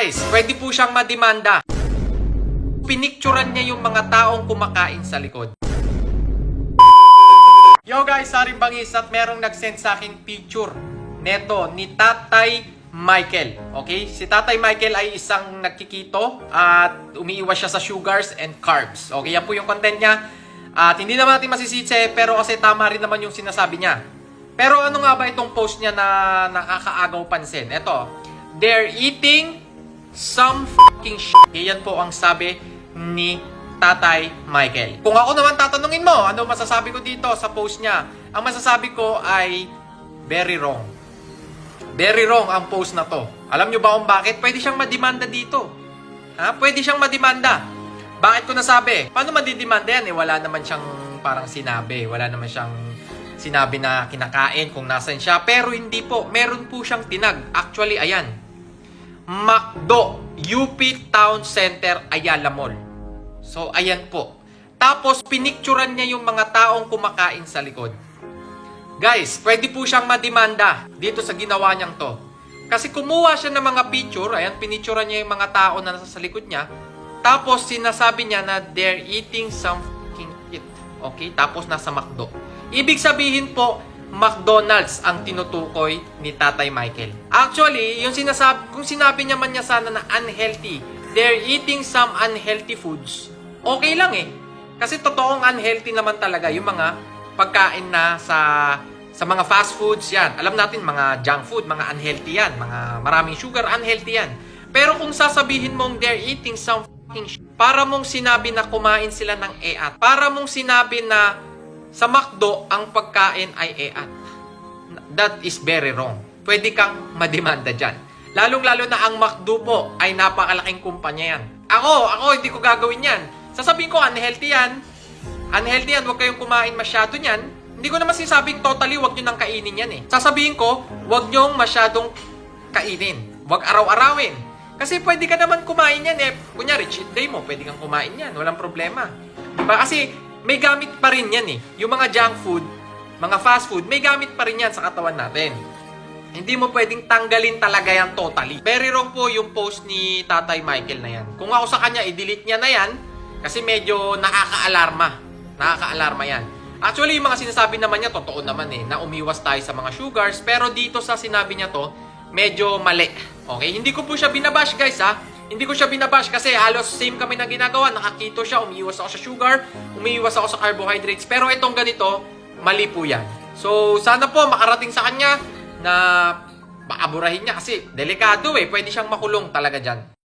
Guys, pwede po siyang mademanda. Pinicturan niya yung mga taong kumakain sa likod. Yo guys, Saring Bangis at merong nag-send sa akin picture neto ni Tatay Michael. Okay? Si Tatay Michael ay isang nagkikito at umiiwas siya sa sugars and carbs. Okay? Yan po yung content niya. At hindi naman natin masisitse pero kasi tama rin naman yung sinasabi niya. Pero ano nga ba itong post niya na nakakaagaw pansin? Ito, they're eating some fucking shit. Yan po ang sabi ni Tatay Michael. Kung ako naman tatanungin mo, ano masasabi ko dito sa post niya? Ang masasabi ko ay very wrong. Very wrong ang post na to. Alam nyo ba kung bakit? Pwede siyang mademanda dito. Ha? Pwede siyang mademanda. Bakit ko nasabi? Paano madidemanda yan? Wala naman siyang parang sinabi. Wala naman siyang sinabi na kinakain kung nasan siya. Pero hindi po. Meron po siyang tinag. Actually, ayan. McDo. UP Town Center, Ayala Mall. So, ayan po. Tapos, pinicturan niya yung mga taong kumakain sa likod. Guys, pwede po siyang mademanda dito sa ginawa niyang to. Kasi kumuha siya ng mga picture. Ayan, pinicturan niya yung mga tao na nasa likod niya. Tapos, sinasabi niya na they're eating some fucking shit. Okay? Tapos, nasa McDo. Ibig sabihin po, McDonald's ang tinutukoy ni Tatay Michael. Actually, yung sinasabi, kung sinabi niya man niya sana na unhealthy, they're eating some unhealthy foods, okay lang eh. Kasi totoong unhealthy naman talaga yung mga pagkain na sa mga fast foods yan. Alam natin, mga junk food, mga unhealthy yan. Mga maraming sugar, unhealthy yan. Pero kung sasabihin mong they're eating some fucking shit, para mong sinabi na kumain sila ng EAT. Para mong sinabi na sa McDo, ang pagkain ay EAT. That is very wrong. Pwede kang mademanda dyan. Lalong-lalo na ang McDo po ay napakalaking kumpanya yan. Ako, hindi ko gagawin yan. Sasabihin ko, unhealthy yan. Unhealthy yan, huwag kayong kumain masyado yan. Hindi ko naman sinasabing totally, huwag nyo nang kainin yan eh. Sasabihin ko, huwag nyo masyadong kainin. Huwag araw-arawin. Kasi pwede ka naman kumain yan eh. Kunyari, cheat day mo, pwede kang kumain yan. Walang problema. Diba? Kasi may gamit pa rin yan eh. Yung mga junk food, mga fast food, may gamit pa rin yan sa katawan natin. Hindi mo pwedeng tanggalin talaga yan totally. Very wrong po yung post ni Tatay Michael na yan. Kung ako sa kanya, i-delete niya na yan kasi medyo nakaka-alarma. Nakaka-alarma yan. Actually, yung mga sinasabi naman niya, totoo naman eh, na umiwas tayo sa mga sugars. Pero dito sa sinabi niya to, medyo mali. Okay? Hindi ko po siya binabash guys ha. Hindi ko siya binabash kasi halos same kami na ginagawa. Nakakito siya, umiiwas ako sa sugar, umiiwas ako sa carbohydrates. Pero itong ganito, mali po yan. So, sana po makarating sa kanya na maaburahin niya kasi delikado eh. Pwede siyang makulong talaga dyan.